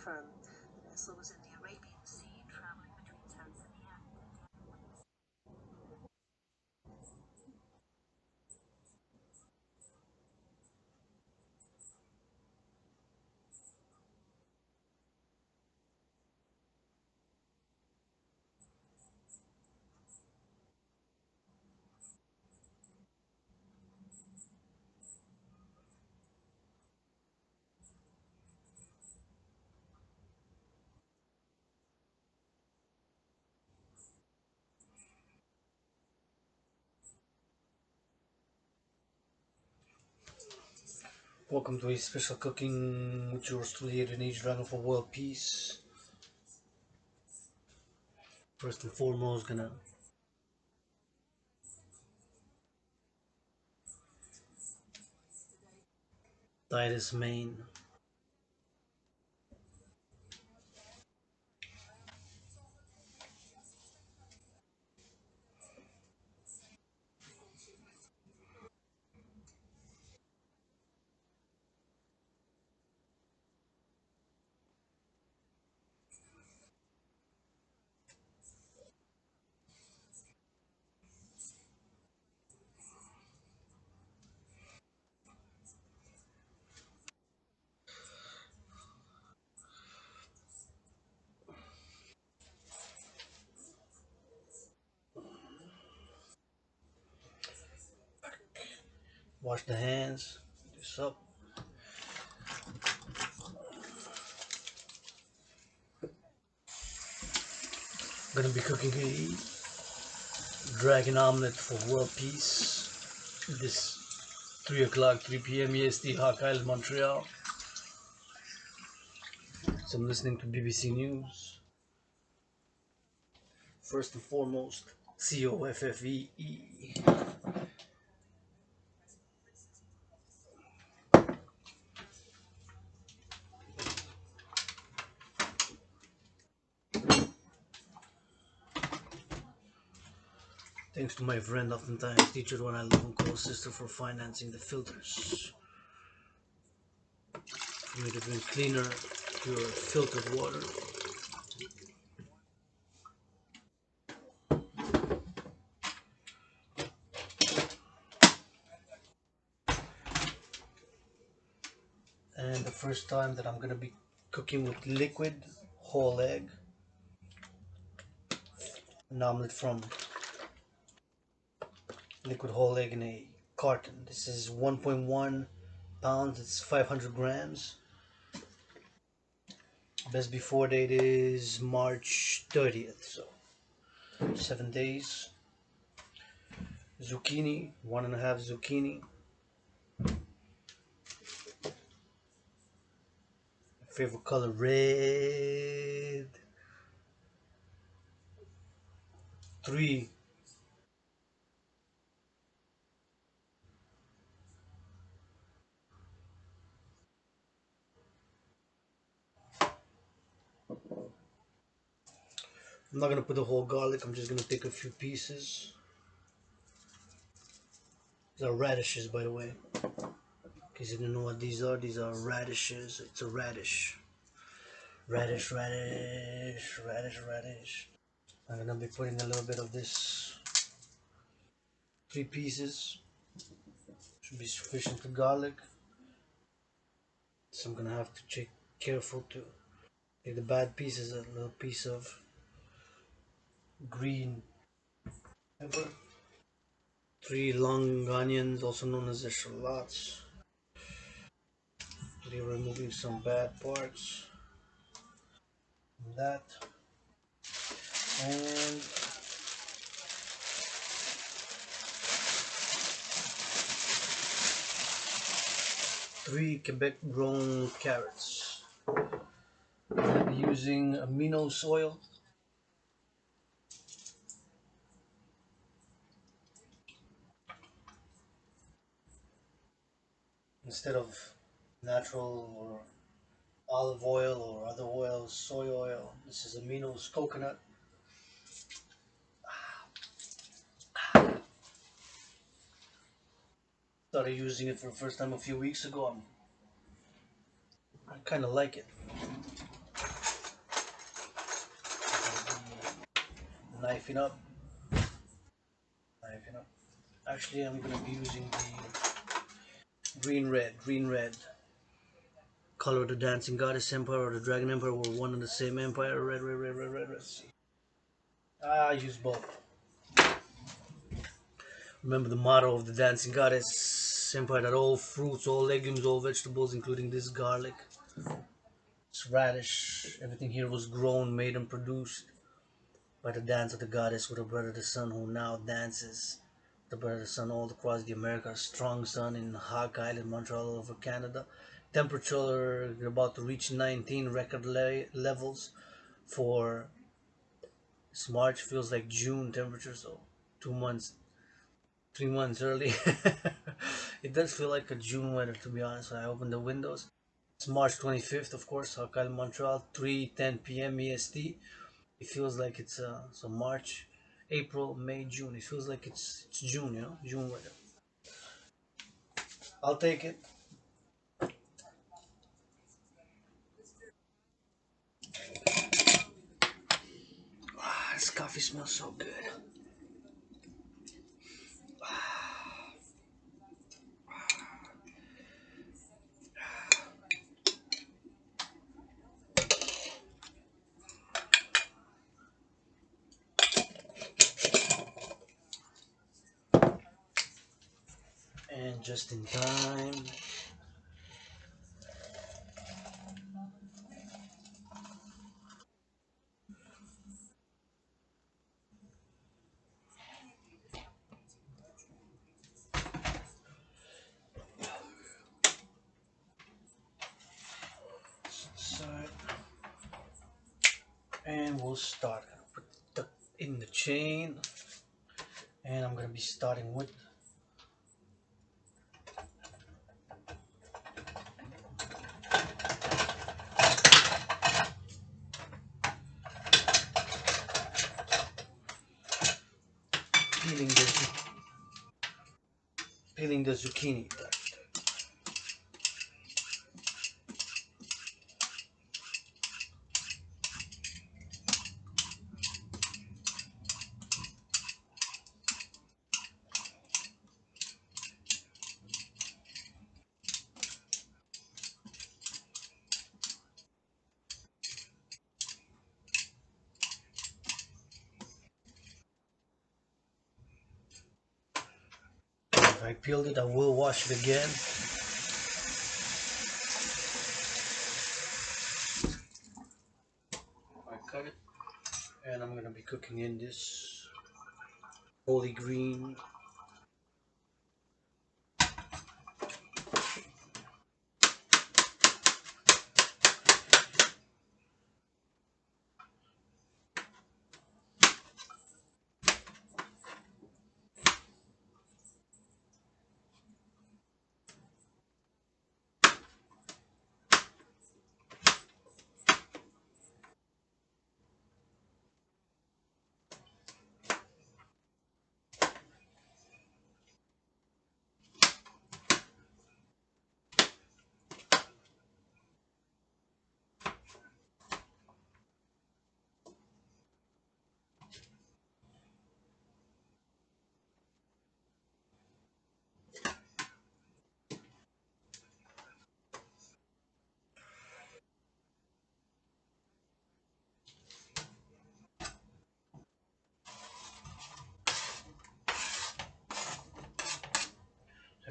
from vessels in the Arabian Sea traveling between Tanzania and India. Welcome to a special cooking with yours truly, h.a.dragan for world peace. First and foremost, gonna dye this mane. Wash the hands. This up. Gonna be cooking a dragon omelette for world peace. This 3 o'clock, 3 p.m. EST, Hawk Island, Montreal. So I'm listening to BBC News. First and foremost, COFFEE. Thanks to my friend, oftentimes teacher, one I love and co-sister, for financing the filters. For me to drink cleaner, pure filtered water. And the first time that I'm gonna be cooking with liquid whole egg, an omelet from liquid whole egg in a carton. This is 1.1 pounds, it's 500 grams. Best before date is March 30th, so 7 days. Zucchini, 1.5 zucchini. Favorite color, red. 3 I'm not gonna put the whole garlic, I'm just gonna take a few pieces. These are radishes, by the way. In case you don't know what these are radishes. It's a radish. Radish, radish, radish, radish. I'm gonna be putting a little bit of this. 3 pieces. Should be sufficient for garlic. So I'm gonna have to check careful to take the bad pieces, a little piece of green pepper. 3 long onions, also known as shallots. Removing some bad parts. That. And 3 Quebec grown carrots. I'm going to be using Aminos oil. Instead of natural or olive oil or other oils, soy oil. This is Aminos coconut. Started using it for the first time a few weeks ago. I kind of like it. knifing up, knifing up. Actually, I'm gonna be using the green red color of the dancing goddess empire or the dragon empire were one and the same empire. Red, red, red, red, red, red. See. I use both. Remember the motto of the dancing goddess empire that all fruits, all legumes, all vegetables, including this garlic, this radish, everything here was grown, made, and produced by the dance of the goddess with her brother the sun, who now dances the brother the sun all across the Americas. Strong sun in Hawk Island, Montreal, over Canada. Temperature about to reach 19 record levels for this March. Feels like June temperature, so 2 months, 3 months early. It does feel like a June weather, to be honest. When I open the windows, it's March 25th, of course, Hawk Island, Montreal, 3:10 p.m. EST. It feels like it's so March, April, May, June. It feels like it's June, June weather. I'll take it. Ah, this coffee smells so good. And just in time. Side. And we'll start. Put that in the chain. And I'm gonna be starting with peeling the peeling the zucchini. If I peeled it, I will wash it again. I cut it, and I'm gonna be cooking in this holy green.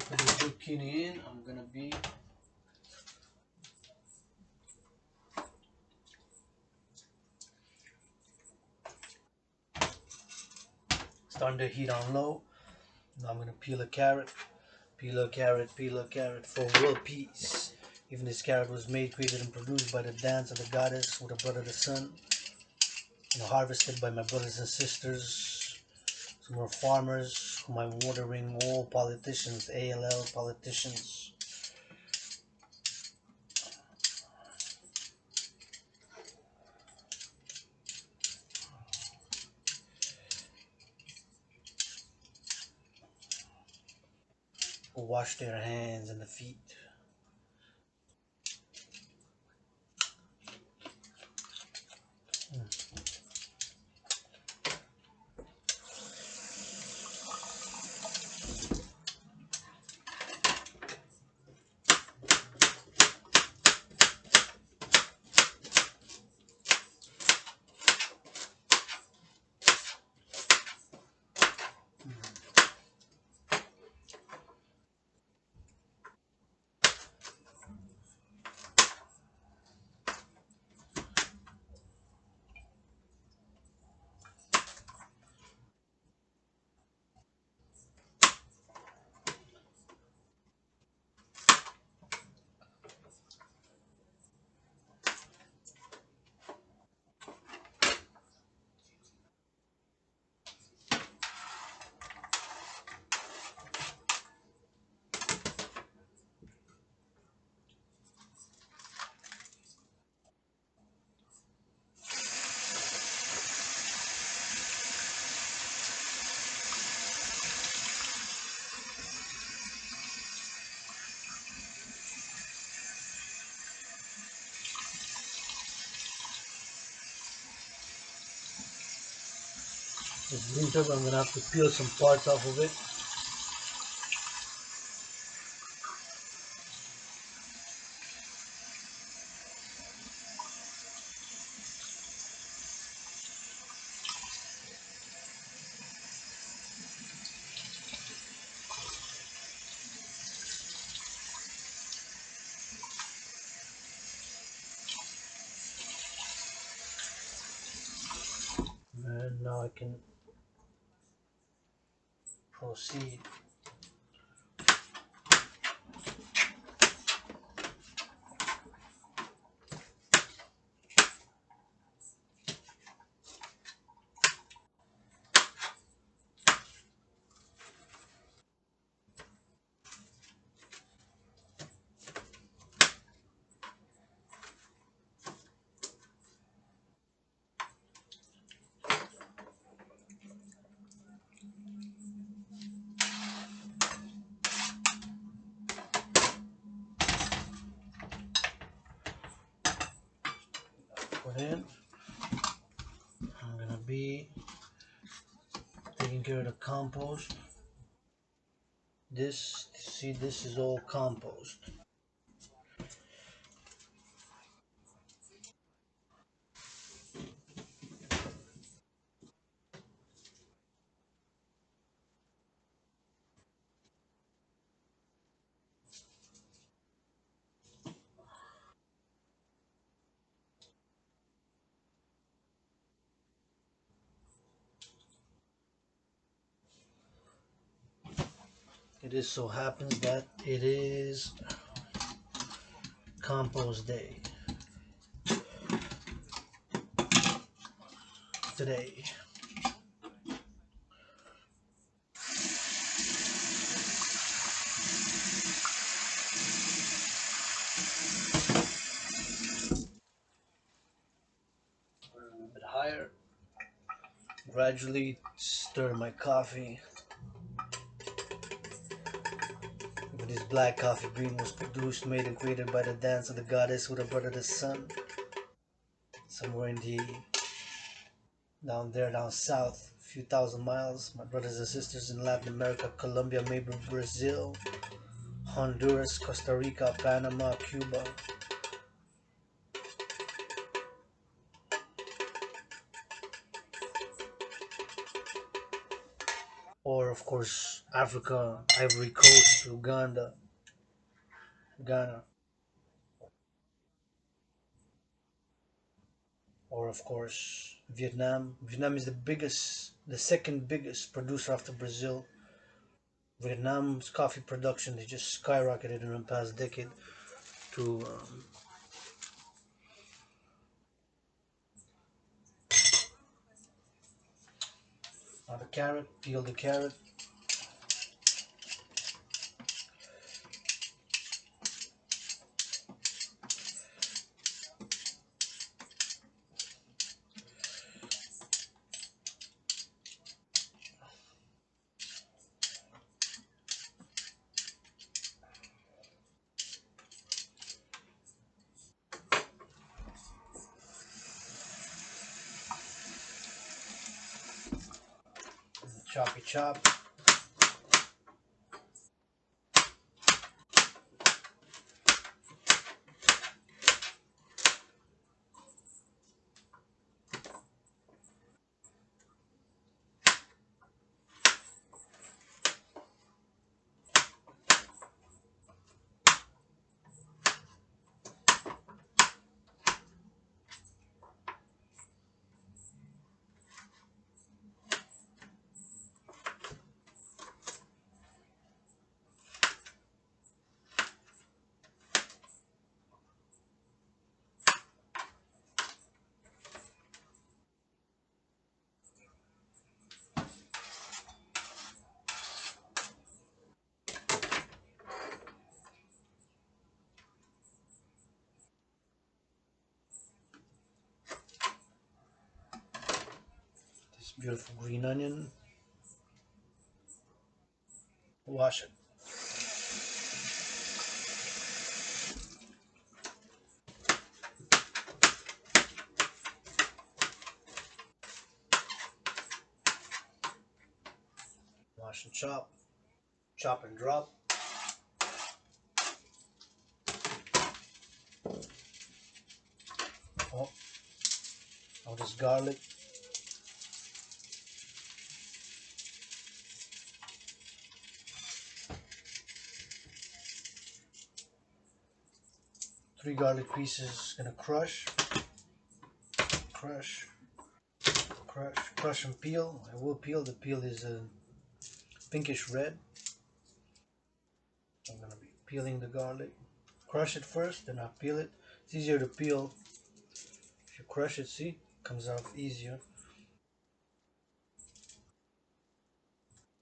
I put the zucchini in. I'm gonna be starting the heat on low. Now I'm gonna peel a carrot, peel a carrot, peel a carrot for world peace. Even this carrot was made, created, and produced by the dance of the goddess with the brother the sun, harvested by my brothers and sisters. Some more farmers whom I'm watering, all politicians, ALL politicians. Who wash their hands and the feet. It's winter, but I'm gonna have to peel some parts off of it. And now I can proceed. Put in. I'm gonna be taking care of the compost. This, see, this is all compost. It just so happens that it is compost day today. A bit higher. Gradually stir my coffee. This black coffee bean was produced, made, and created by the dance of the goddess who the brother the sun. Somewhere in the down there, down south, a few thousand miles. My brothers and sisters in Latin America, Colombia, maybe Brazil, Honduras, Costa Rica, Panama, Cuba. Or, of course, Africa, Ivory Coast, Uganda, Ghana. Or, of course, Vietnam. Vietnam is the second biggest producer after Brazil. Vietnam's coffee production, they just skyrocketed in the past decade to the carrot, peel the carrot. Choppy chop. This beautiful green onion. Wash it. Mash and chop. Chop and drop. Oh, all this garlic. Three garlic pieces. Gonna crush, crush, crush, crush and peel. I will peel. The peel is a pinkish red. I'm gonna be peeling the garlic. Crush it first, then I peel it. It's easier to peel if you crush it. See, comes out easier.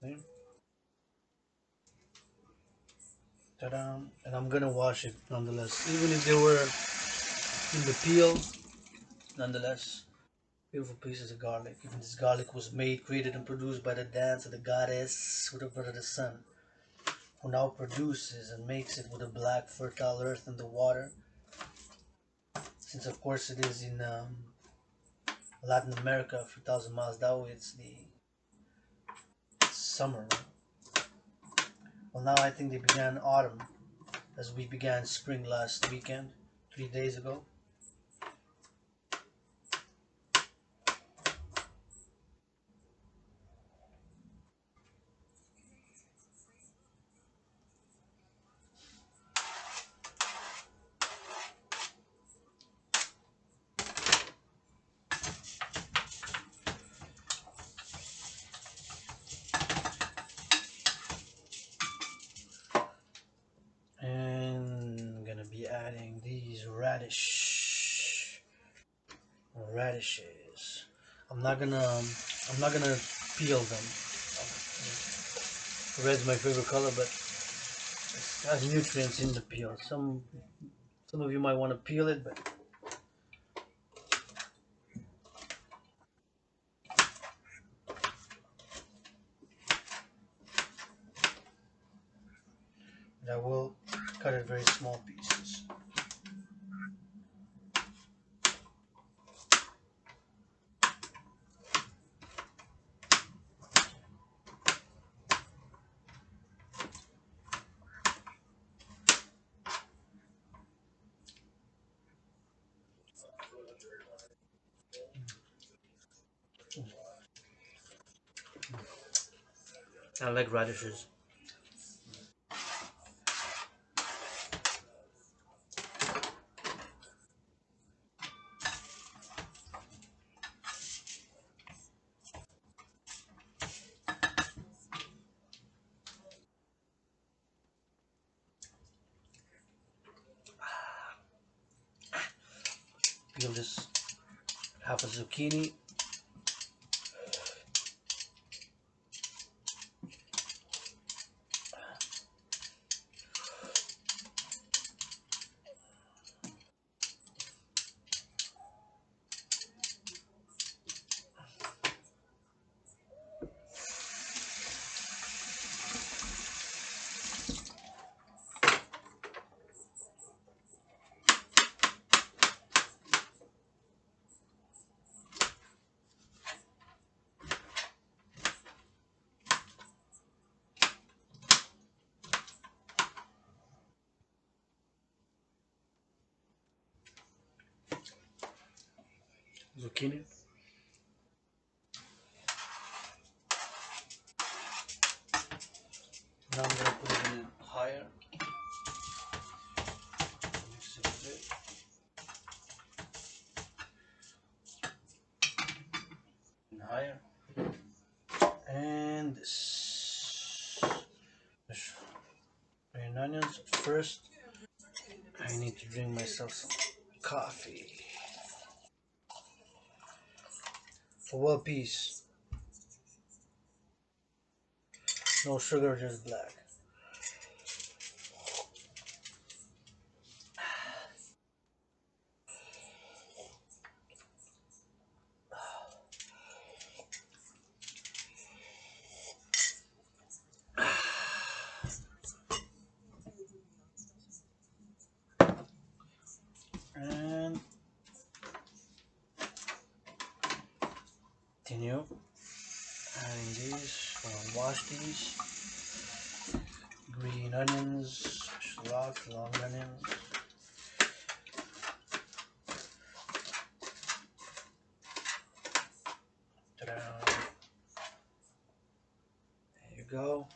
Okay. Ta-da! And I'm gonna wash it nonetheless, even if they were in the peel. Nonetheless, beautiful pieces of garlic. Even this garlic was made, created, and produced by the dance of the goddess with the blood of the sun, who now produces and makes it with the black fertile earth and the water. Since of course it is in Latin America, a few thousand miles that way, it's the summer. Right? Well, now I think they began autumn, as we began spring last weekend, 3 days ago. And I'm gonna be adding these radishes. I'm not gonna peel them. Red's my favorite color, but it has nutrients in the peel. Some of you might want to peel it, but I will cut it very small pieces. I like radishes. Peel this half a zucchini. Zucchini. Now I'm gonna put it in higher. Mix it a bit. And higher. And this. Green onions first. I need to drink myself some coffee. For what piece? No sugar, just black. And continue. Adding these, gonna wash these. Green onions, shallot, long onions. Ta-da. There you go.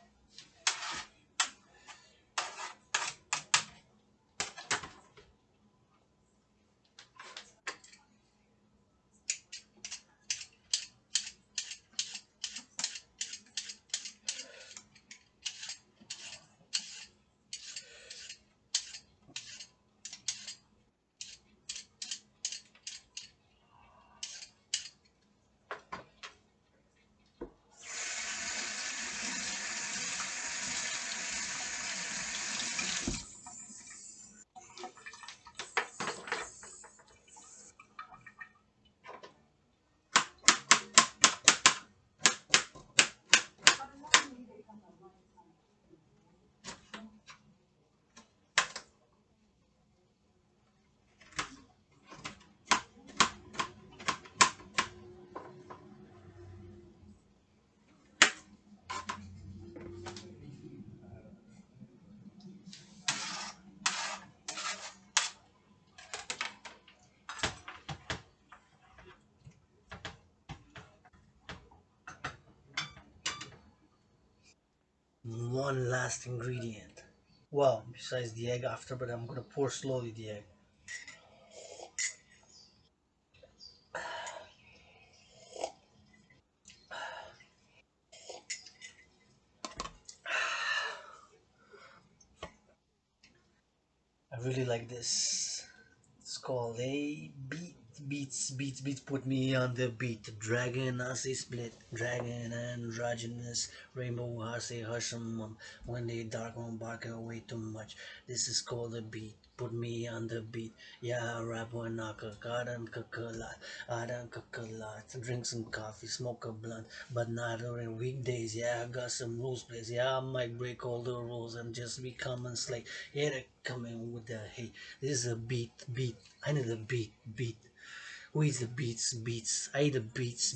One last ingredient. Well, besides the egg after, but I'm gonna pour slowly the egg. I really like this. It's called a beet. Beats put me on the beat. Dragon, I say split. Dragon androgynous. Rainbow, I say hushum. When they dark on bark away too much. This is called a beat. Put me on the beat. Yeah, I rap when I cook. I don't cook a lot. I don't cook a lot. Drink some coffee, smoke a blunt. But not during weekdays. Yeah, I got some rules, please. Yeah, I might break all the rules and just become and slay. Yeah, they come in with the hey. This is a beat. I need a beat. Who eats the beets? I eat the beets.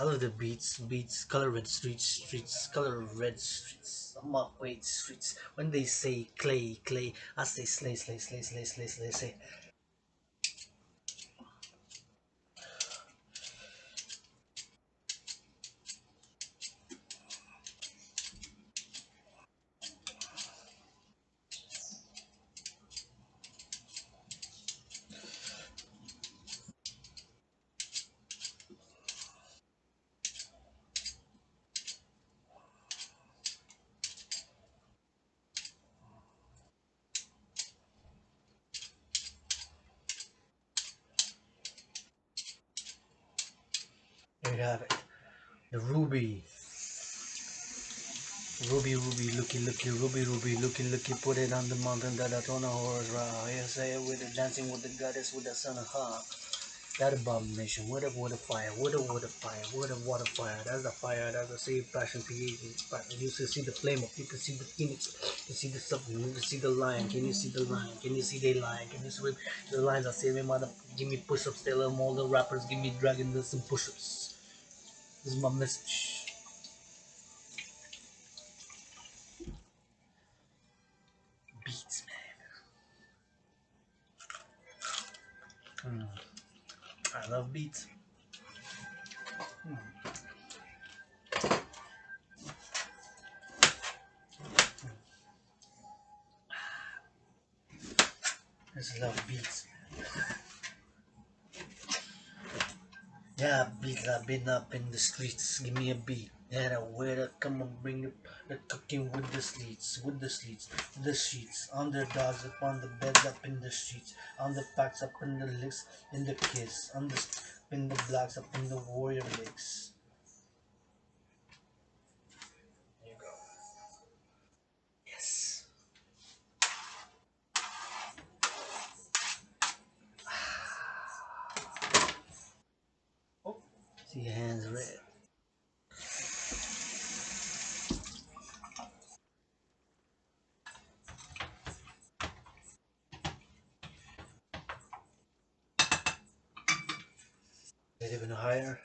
I love the beets. Color red streets. Color red streets. Wait, streets. When they say clay, I say slay. Say, there you have it. The ruby, looky, put it on the mountain that I on a horse, yes, I with the dancing with the goddess, with the sun, that abomination, what a fire, what a fire, what a water fire, that's the fire, that's the same passion created. You can see the flame up, you can see the phoenix, you can see the something, you can see the lion, can you see the lion, can you see the lion, can you see the lions are saying, mother, give me push-ups, tell them all the rappers, give me dragon, there's some push-ups. This is my message. Beats, man. I love beats. I just love beats. Yeah, beats. I've been up in the streets. Give me a beat. Yeah, where to come and bring the cooking with the sheets. Underdogs upon the bed up in the streets. On the packs up in the licks, in the kiss. On the in the blocks up in the warrior licks. There you go. Yes. Oh, see your hands red. Get even higher.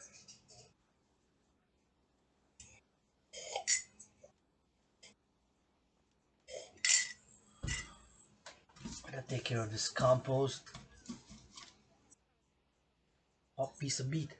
Gotta take care of this compost. Hot piece of beet.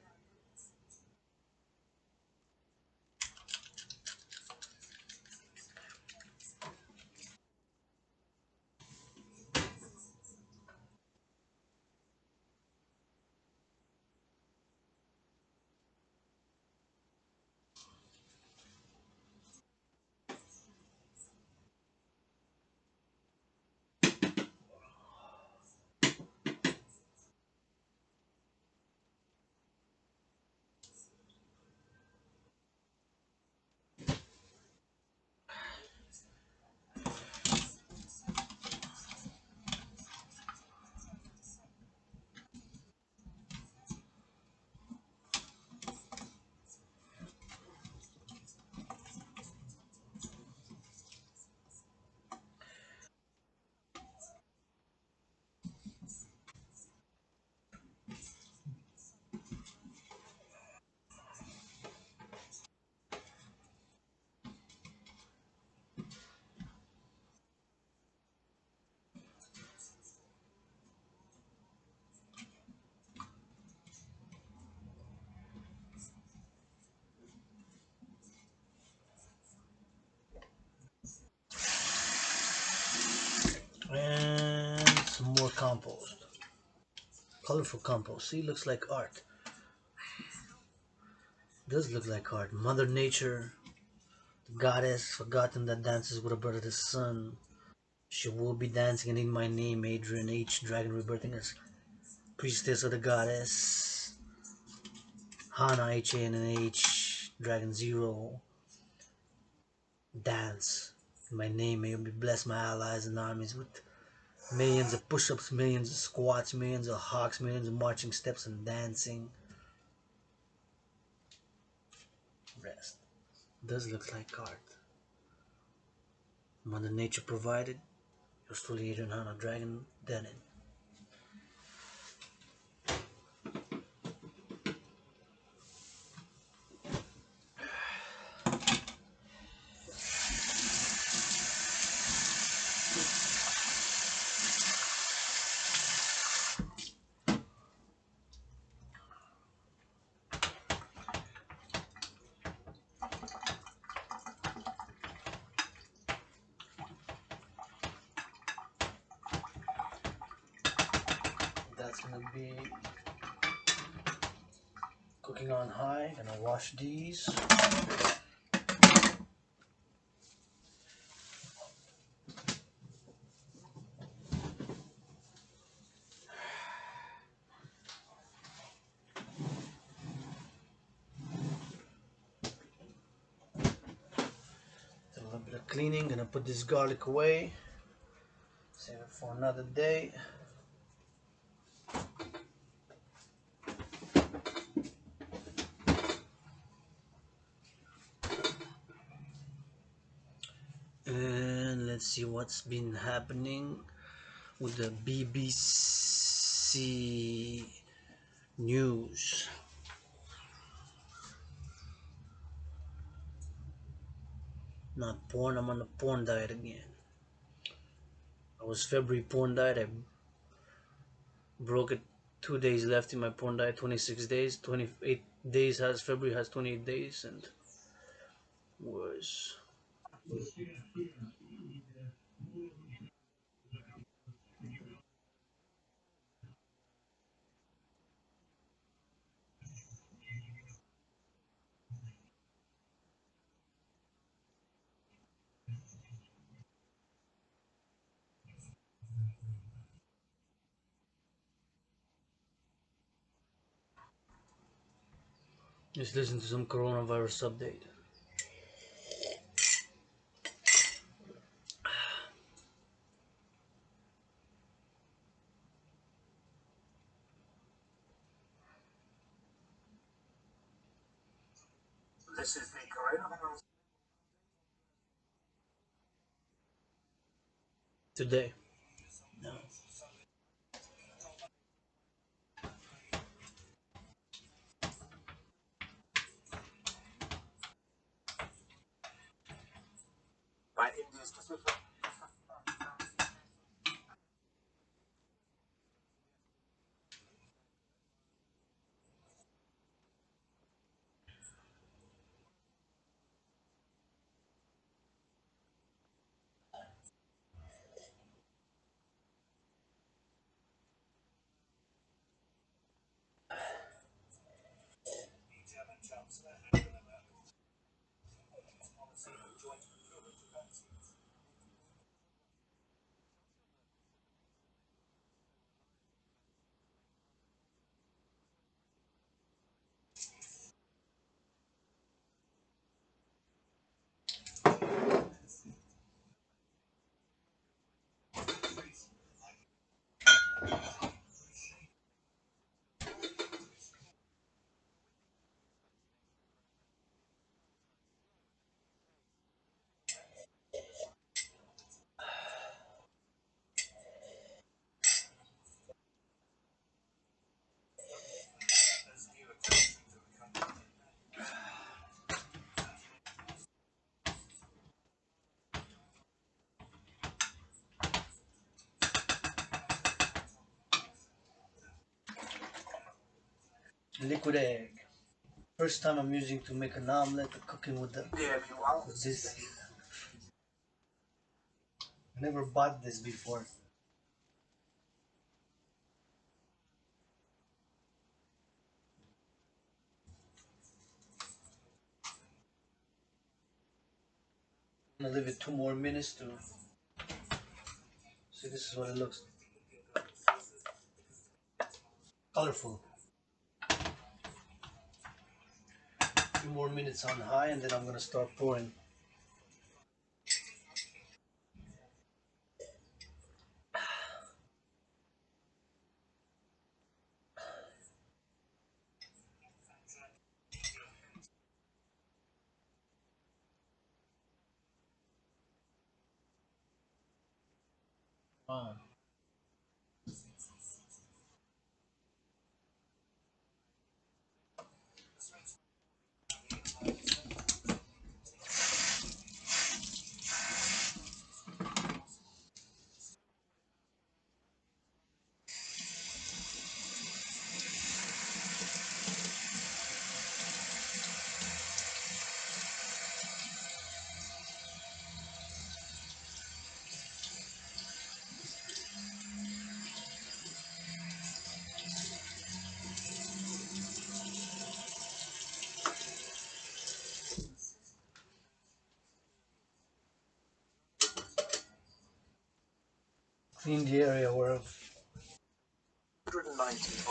And some more compost. Colorful compost. See, looks like art. Does look like art. Mother Nature, the goddess, forgotten that dances with her brother the sun. She will be dancing and in my name, h.a.dragan, h.a.dragan, rebirthing as priestess of the goddess. Hana, h.a. and h.a.dragan 0. Dance. In my name, may you be blessed, my allies and armies, with millions of push-ups, millions of squats, millions of hawks, millions of marching steps and dancing. Rest. Does look like art. Mother Nature provided. Yours truly, h.a.dragan, THEREIN. That's gonna be cooking on high. Gonna wash these. A little bit of cleaning. Gonna put this garlic away. Save it for another day. And let's see what's been happening with the BBC News. Not porn, I'm on the porn diet again. I was February porn diet. I broke it 2 days left in my porn diet, 26 days. 28 days has February has 28 days and was just listen to some coronavirus update. This is the coronavirus. Today. No. By India's Pacific. Liquid egg. First time I'm using to make an omelette, cooking with with this. I never bought this before. I'm gonna leave it 2 more minutes to see. This is what it looks colorful. 2 more minutes on high, and then I'm gonna start pouring. Wow. Clean the area where I've 190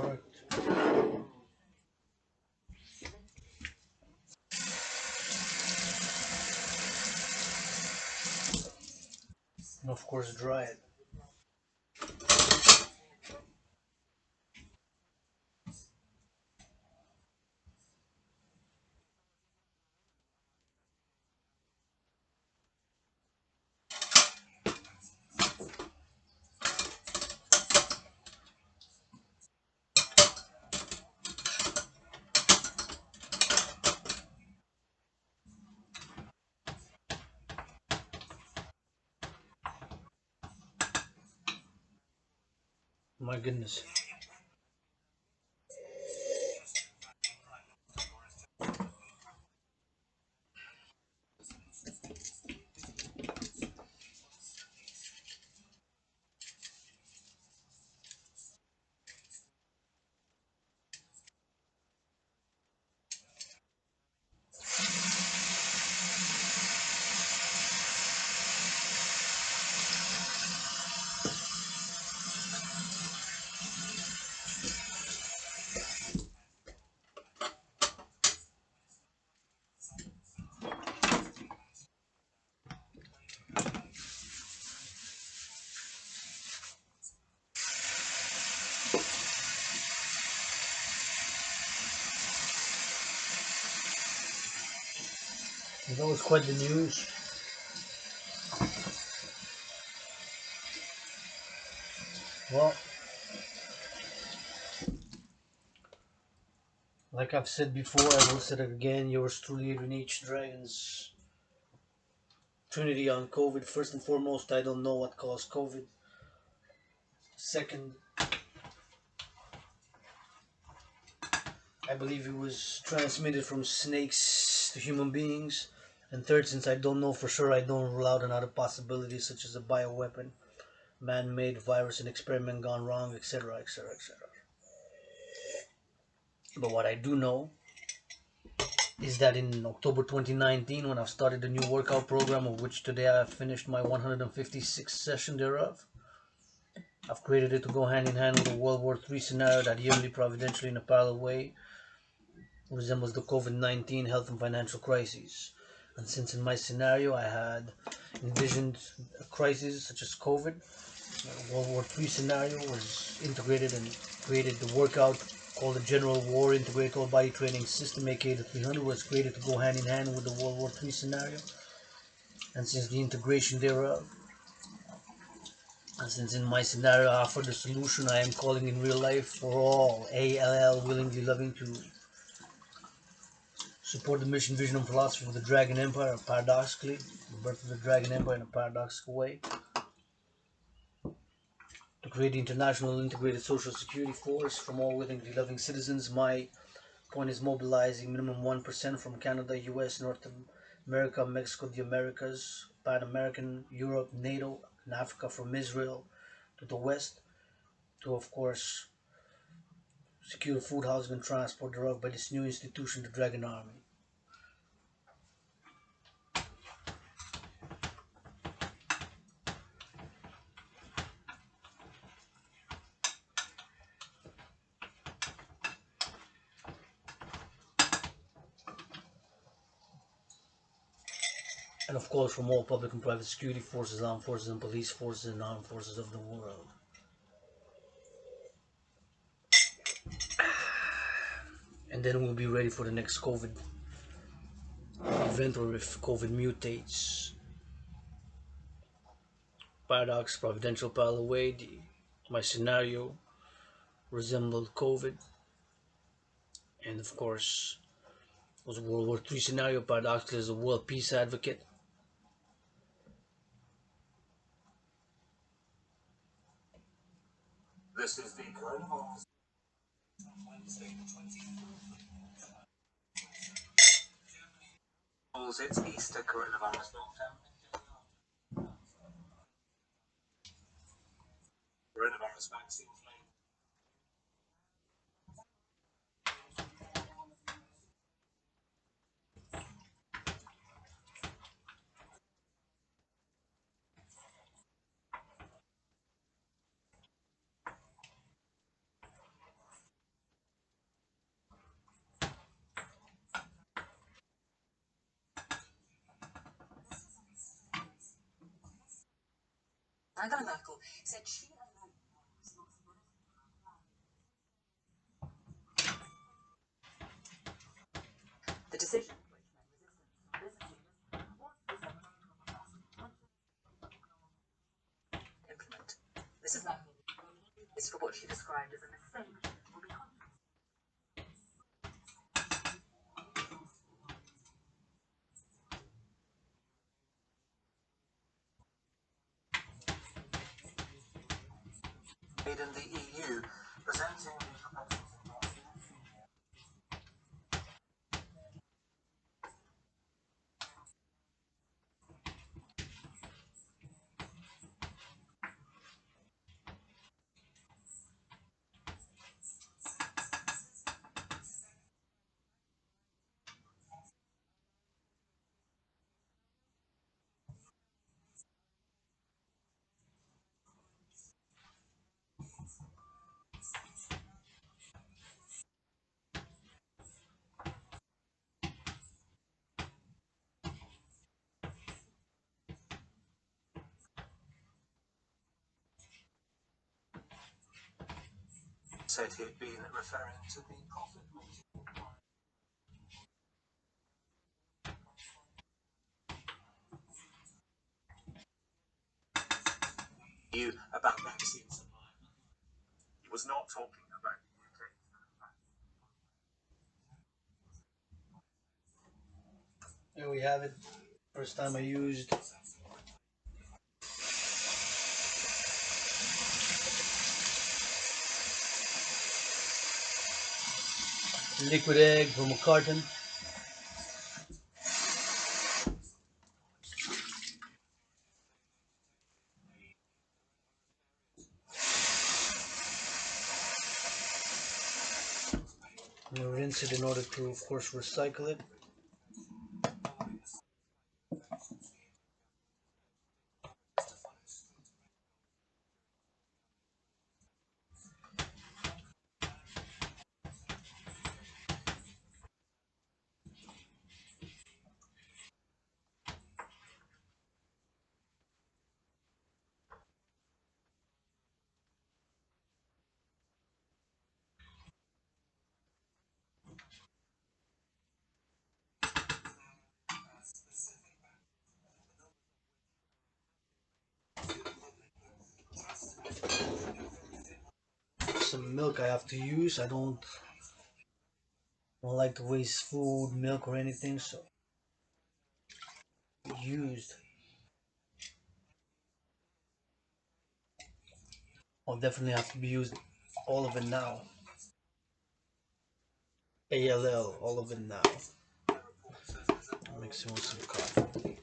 worked. And of course dry it. My goodness. That was quite the news. Well, like I've said before, I will say it again. Yours truly, h.a.dragan's Trinity on COVID. First and foremost, I don't know what caused COVID. Second, I believe it was transmitted from snakes to human beings. And third, since I don't know for sure, I don't rule out another possibility, such as a bioweapon, man-made virus, an experiment gone wrong, etc., etc., etc. But what I do know is that in October 2019, when I've started a new workout program, of which today I have finished my 156th session thereof, I've created it to go hand in hand with a World War III scenario that yearly, providentially, in a parallel way, resembles the COVID-19 health and financial crises. And since in my scenario I had envisioned a crisis such as COVID, the World War III scenario was integrated and created the workout called the General War Integrated All Body Training System, aka the 300, was created to go hand in hand with the World War III scenario. And since the integration thereof, and since in my scenario I offer the solution I am calling in real life for all ALL willingly loving to support the mission, vision, and philosophy of the Dragon Empire, paradoxically, the birth of the Dragon Empire in a paradoxical way, to create the international integrated social security force from all willingly loving citizens. My point is mobilizing minimum 1% from Canada, US, North America, Mexico, the Americas, Pan American, Europe, NATO, and Africa, from Israel to the West, to, of course, secure food, housing, and transport thereof by this new institution, the Dragon Army. And of course from all public and private security forces, armed forces, and police forces, and armed forces of the world. And then we'll be ready for the next COVID event, or if COVID mutates. Paradox, providential parallel way, my scenario resembled COVID, and of course was a World War III scenario, paradoxically as a world peace advocate. This is the coronavirus. Wednesday the 24th. It's Easter coronavirus lockdown. Coronavirus vaccine claim. Angela Merkel said she alone was responsibility for her plan. The decision, which met resistance from business leaders, was disseminated to a implement. Mrs. Merkel is for what she described as a mistake will be made in the EU, presenting the proposals in draft. Said he had been referring to the profit you about vaccine supply. He was not talking about the UK. There we have it. First time I used liquid egg from a carton. I'm gonna rinse it in order to, of course, recycle it. some milk I have to use. I don't like to waste food, milk, or anything, so used. I'll definitely have to be used all of it now. All of it now. Mixing with some coffee.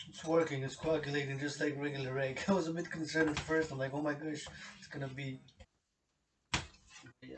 It's working, it's coagulating just like regular egg. I was a bit concerned at first. I'm like, oh my gosh, it's gonna be. Yeah.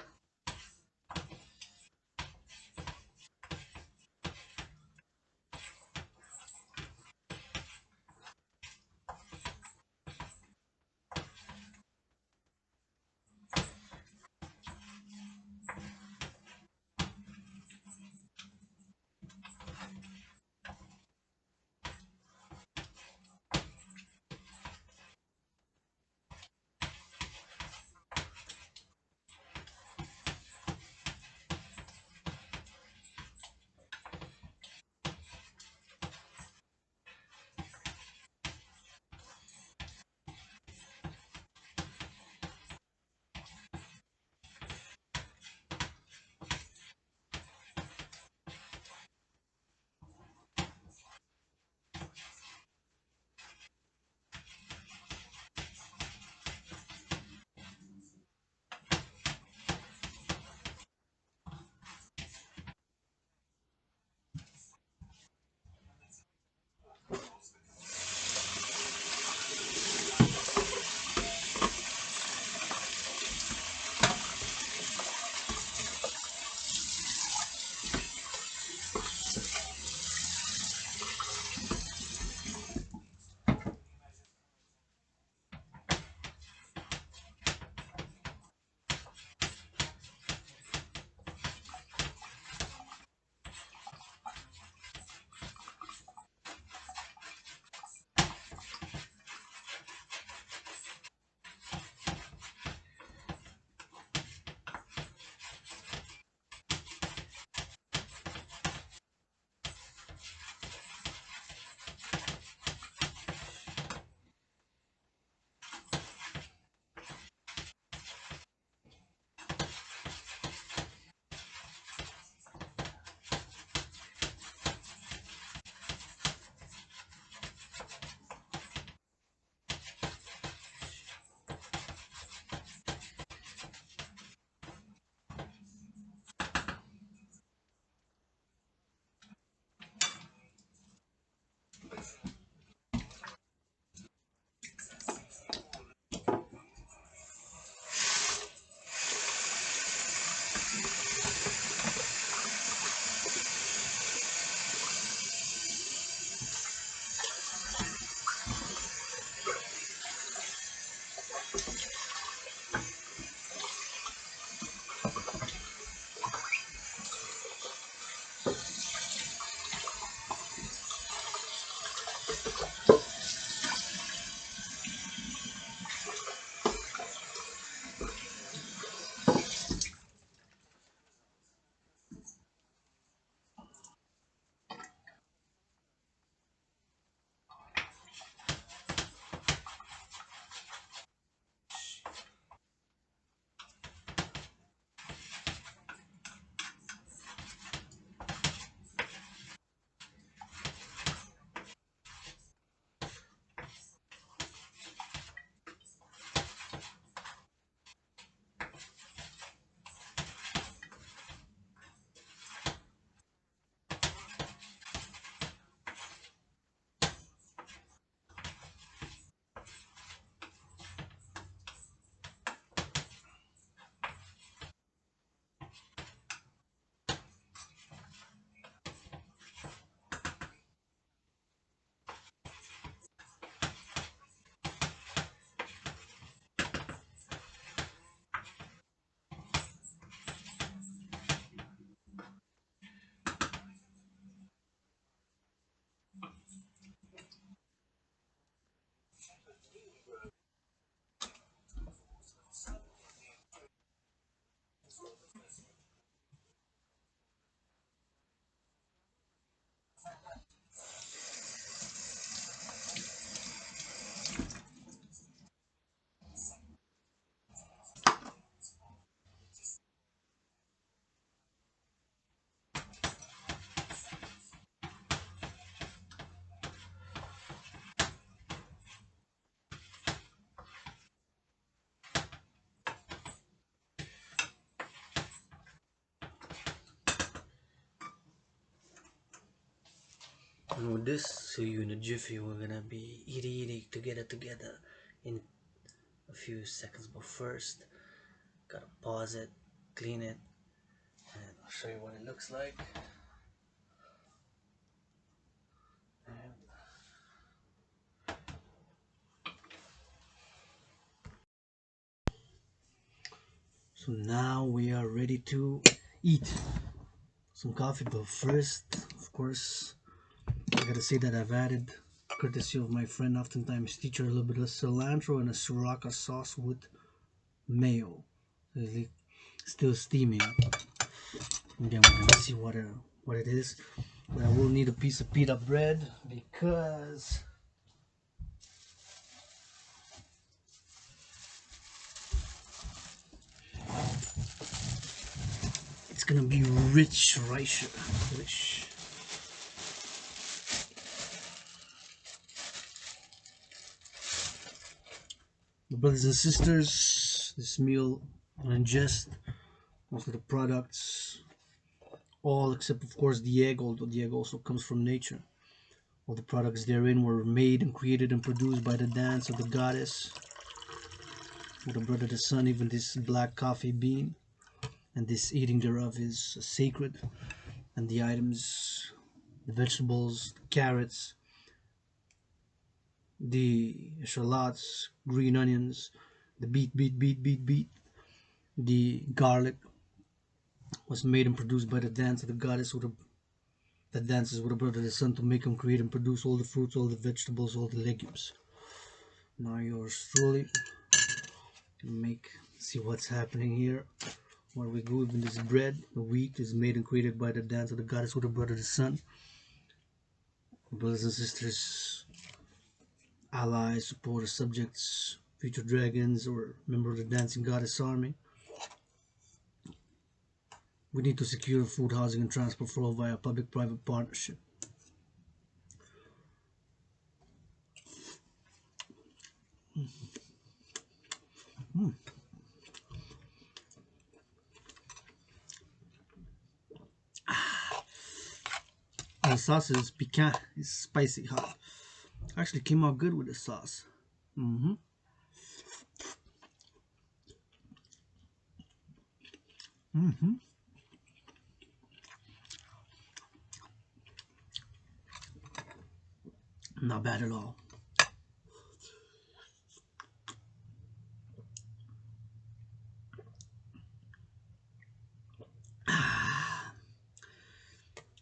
And with this, see you in a jiffy. We're gonna be eating together in a few seconds. But first, gotta pause it, clean it, and I'll show you what it looks like. And so now we are ready to eat some coffee. But first, of course, I gotta say that I've added, courtesy of my friend, oftentimes teacher, a little bit of cilantro and a Sriracha sauce with mayo. It's still steaming. And then we're gonna see what it is. But I will need a piece of pita bread because it's gonna be rich, rich. My brothers and sisters, this meal will ingest most of the products, all except of course the egg, although the egg also comes from nature. All the products therein were made and created and produced by the dance of the goddess, with the brother, the sun. Even this black coffee bean and this eating thereof is sacred. And the items, the vegetables, the carrots, the shallots, green onions, the beet, the garlic was made and produced by the dance of the goddess, that dances with the brother, the sun, to make and create and produce all the fruits, all the vegetables, all the legumes. Now yours truly. See what's happening here. Where we go, even this bread, the wheat, is made and created by the dance of the goddess with the brother, the sun. Brothers and sisters, allies, supporters, subjects, future dragons, or member of the dancing goddess army. We need to secure food, housing, and transport for all via public-private partnership. The sauce is piquant, it's spicy hot. Actually came out good with the sauce. Not bad at all.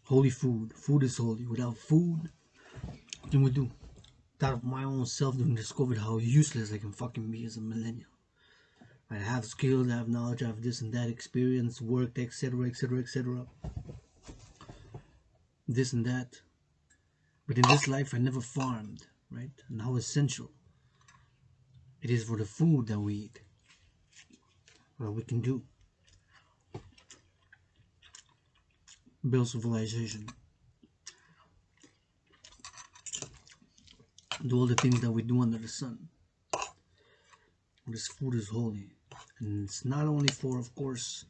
Holy food. Food is holy. Without food, what can we do? Out of my own self, I discovered how useless I can fucking be as a millennial. I have skills, I have knowledge, I have this and that experience, worked, etc., etc. This and that. But in this life, I never farmed, right? And how essential it is for the food that we eat. What we can do. Build civilization. Do all the things that we do under the sun. This food is holy. And it's not only for, of course,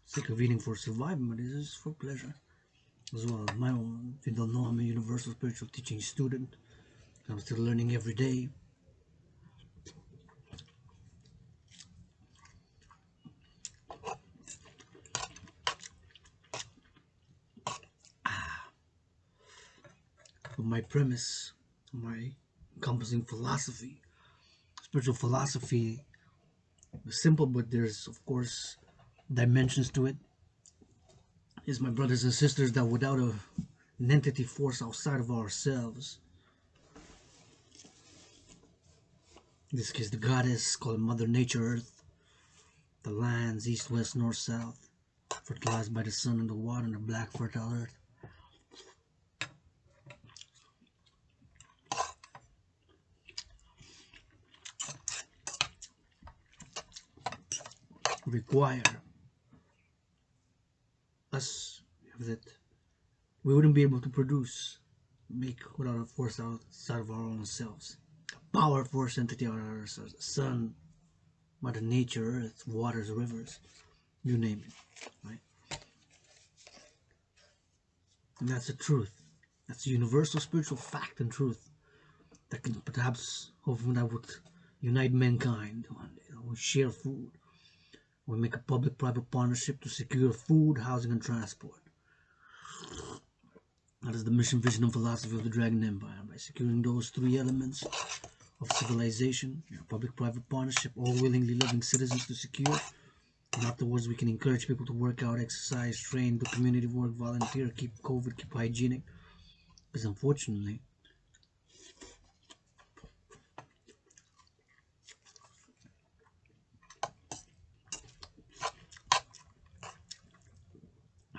sake of eating for survival, but it is for pleasure as well. If you don't know, I'm a universal spiritual teaching student. I'm still learning every day. But my premise, my encompassing philosophy, spiritual philosophy, is simple, but there's, of course, dimensions to it. Is, my brothers and sisters, that without an entity force outside of ourselves, In this case, the goddess called Mother Nature Earth, the lands east, west, north, south, fertilized by the sun and the water and the black fertile earth. Require us that we wouldn't be able to make without a force outside of our own selves. A power force entity out of ourselves. The sun, Mother Nature, Earth, waters, rivers, you name it, right? And that's the truth. That's a universal spiritual fact and truth that can perhaps, hopefully, that would unite mankind. We share food. We make a public-private partnership to secure food, housing, and transport. That is the mission, vision, and philosophy of the Dragon Empire. By securing those three elements of civilization, public-private partnership, all willingly living citizens to secure. And afterwards, we can encourage people to work out, exercise, train, do community work, volunteer, keep COVID, keep hygienic. Because unfortunately,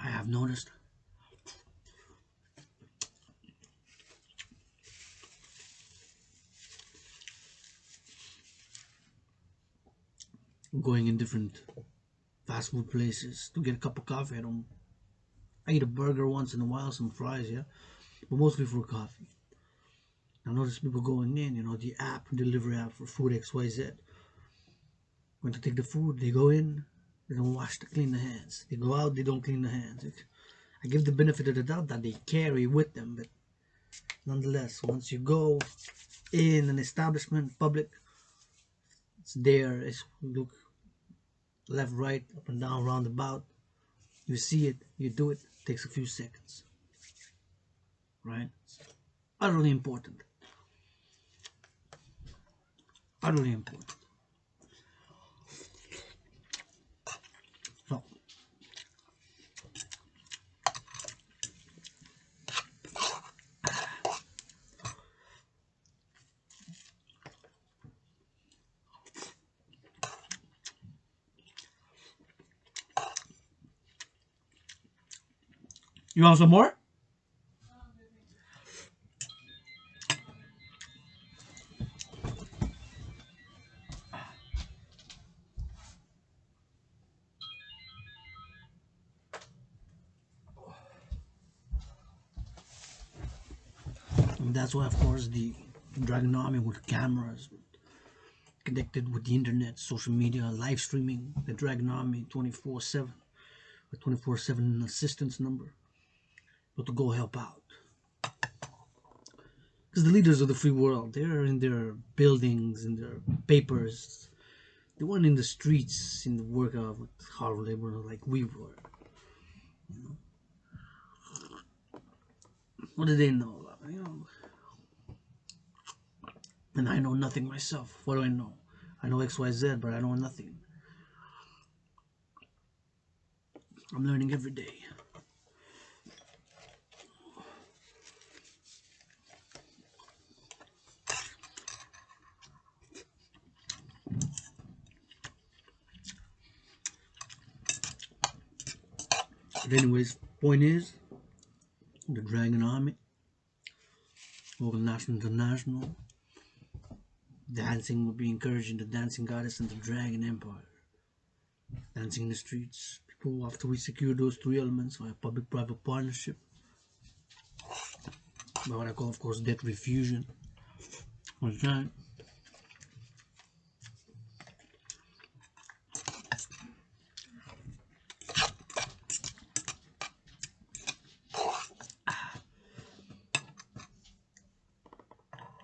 I have noticed going in different fast food places to get a cup of coffee. I eat a burger once in a while, some fries, yeah, but mostly for coffee. I notice people going in, the delivery app for food XYZ. When to take the food, they go in, they don't clean the hands. They go out, they don't clean the hands. I give the benefit of the doubt that they carry with them, but nonetheless, once you go in an establishment, public, it's there. It's look left, right, up and down, roundabout. You see it, you do it. It takes a few seconds, right? It's utterly important. Utterly important. So, you want some more? And that's why, of course, the Dragon Army with cameras, connected with the internet, social media, live streaming, the Dragon Army 24/7, a 24/7 assistance number, but to go help out. Because the leaders of the free world, they're in their buildings, in their papers. They weren't in the streets, in the workout with hard labor like we were. What do they know about it? And I know nothing myself. What do I know? I know XYZ, but I know nothing. I'm learning every day. But anyways, point is, the Dragon Army, local, national, international, dancing will be encouraging the dancing goddess and the Dragon Empire. Dancing in the streets. People, after we secure those three elements via public-private partnership, by what I call, of course, debt refusion. Okay.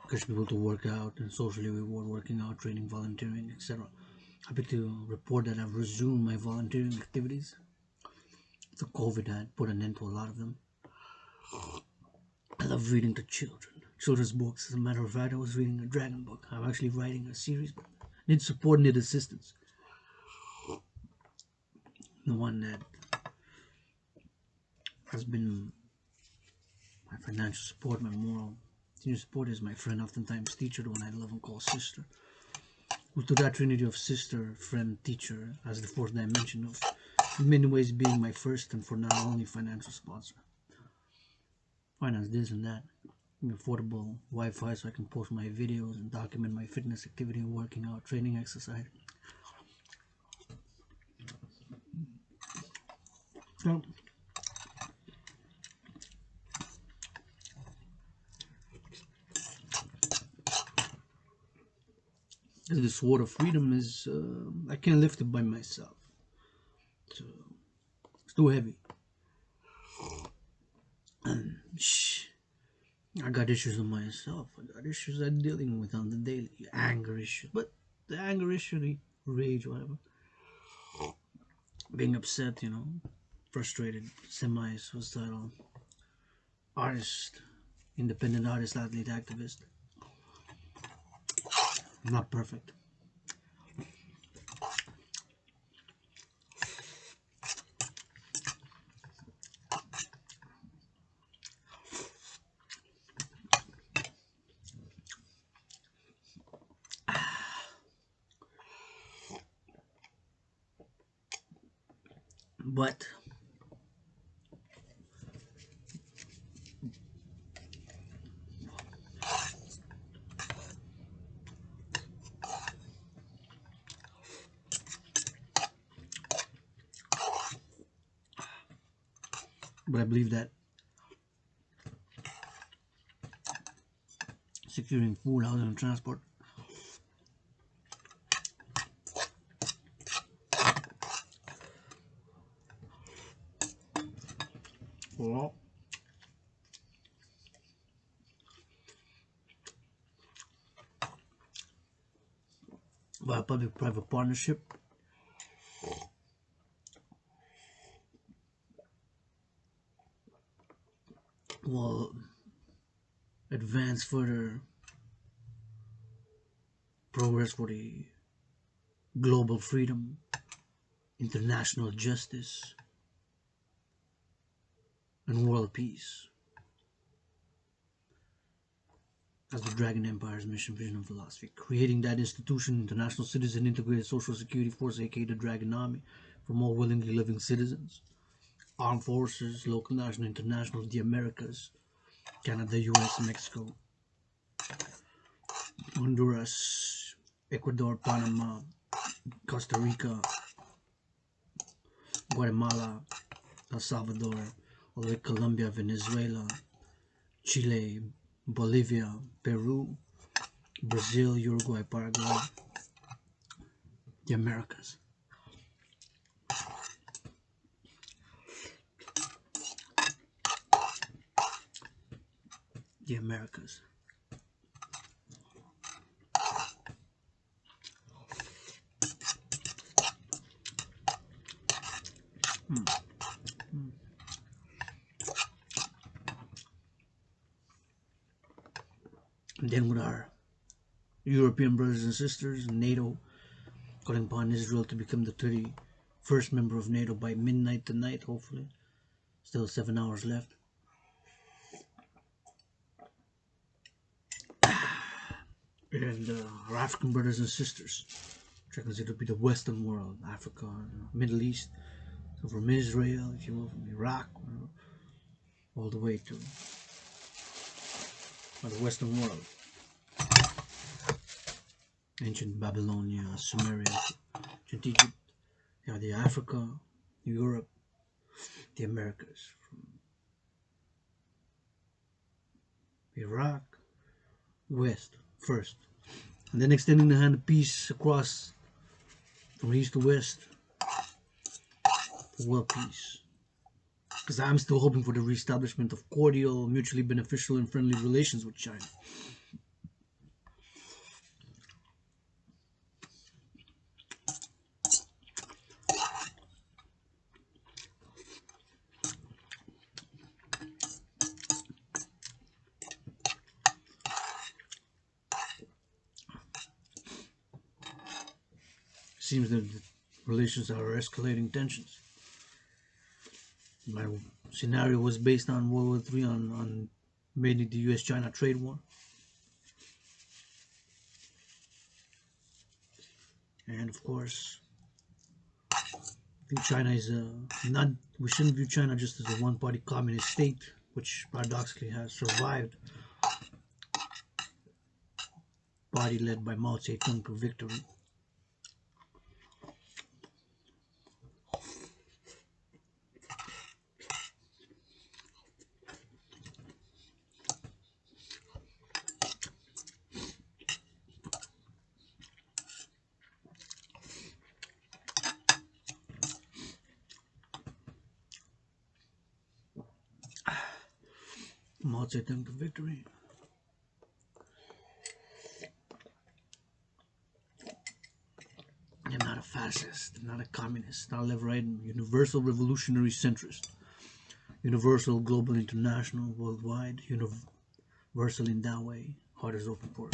Encourage people to work out and socially reward working out, training, volunteering, etc. Happy to report that I've resumed my volunteering activities. The COVID had put an end to a lot of them. I love reading to children. Children's books. As a matter of fact, I was reading a dragon book. I'm actually writing a series, but need support, need assistance. The one that has been my financial support, my moral senior support is my friend, oftentimes teacher, the one I love and call sister. to that trinity of sister, friend, teacher as the fourth dimension of, in many ways, being my first and for now only financial sponsor. Finance this and that. Affordable Wi-Fi so I can post my videos and document my fitness activity and working out, training, exercise. So, the sword of freedom is, I can't lift it by myself. So, it's too heavy. And I got issues with myself. I got issues I'm dealing with on the daily. Anger issues. But the anger issue, the rage, whatever. Being upset, frustrated, semi-suicidal. Artist, independent artist, athlete, activist. I'm not perfect. But I believe that securing food, housing, and transport for all, by a public-private partnership, will advance further progress for the global freedom, international justice, and world peace. As the Dragon Empire's mission, vision, and philosophy. Creating that institution, International Citizen Integrated Social Security Force, aka the Dragon Army, for more willingly living citizens. Armed forces, local, national, international, the Americas, Canada, US, Mexico, Honduras, Ecuador, Panama, Costa Rica, Guatemala, El Salvador, all the way Colombia, Venezuela, Chile, Bolivia, Peru, Brazil, Uruguay, Paraguay, the Americas. The Americas. And then with our European brothers and sisters, NATO calling upon Israel to become the 31st member of NATO by midnight tonight, hopefully. Still 7 hours left. And our African brothers and sisters, which I consider to be the Western world, Africa, Middle East. So from Israel, if you will, from Iraq, all the way to the Western world. Ancient Babylonia, Sumeria, ancient Egypt, the Africa, Europe, the Americas, from Iraq, West first, and then extending the hand of peace across from east to west for world peace. Because I'm still hoping for the reestablishment of cordial, mutually beneficial, and friendly relations with China. Seems that the relations are escalating tensions. My scenario was based on World War III, on mainly the US-China trade war. And of course, China is not. We shouldn't view China just as a one-party communist state, which paradoxically has survived. Party led by Mao Zedong to victory. Mao Zedong to victory. I'm not a fascist, I'm not a communist, not a left-right, universal revolutionary centrist, universal, global, international, worldwide, universal in that way. Heart is open for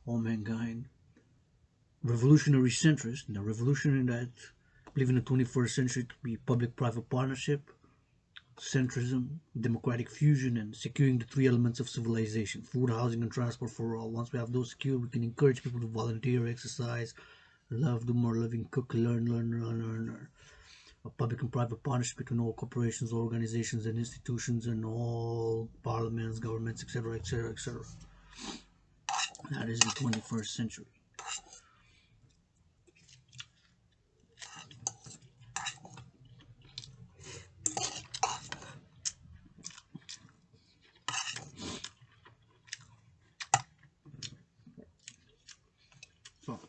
all mankind. Revolutionary centrist, the revolutionary that believe in the 21st century to be public-private partnership, centrism, democratic fusion, and securing the three elements of civilization: food, housing, and transport for all. Once we have those secured, we can encourage people to volunteer, exercise, love, do more living, cook, learn. A public and private partnership between all corporations, organizations, and institutions, and all parliaments, governments, etc., etc., etc. That is the 21st century. So,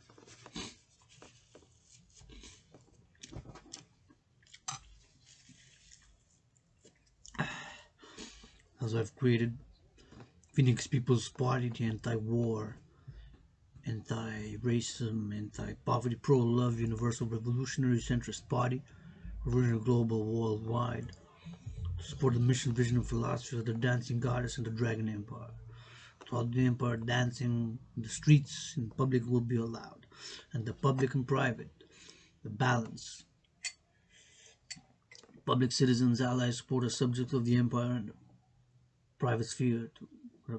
as I've created Phoenix People's Party, the anti-war, anti-racism, anti-poverty, pro-love, universal revolutionary centrist party, revolutionary global, worldwide, to support the mission, vision, and philosophy of the dancing goddess and the dragon empire. Throughout the empire, dancing in the streets in public will be allowed, and the public and private, the balance. Public citizens, allies, supporters, subjects of the empire and the private sphere to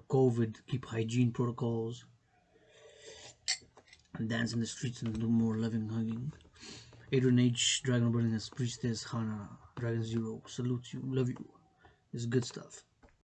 COVID, keep hygiene protocols, and dance in the streets and do more loving, hugging. h.a.dragan, Dragon burning as priestess Hana, Dragon Zero, salutes you, love you. It's good stuff.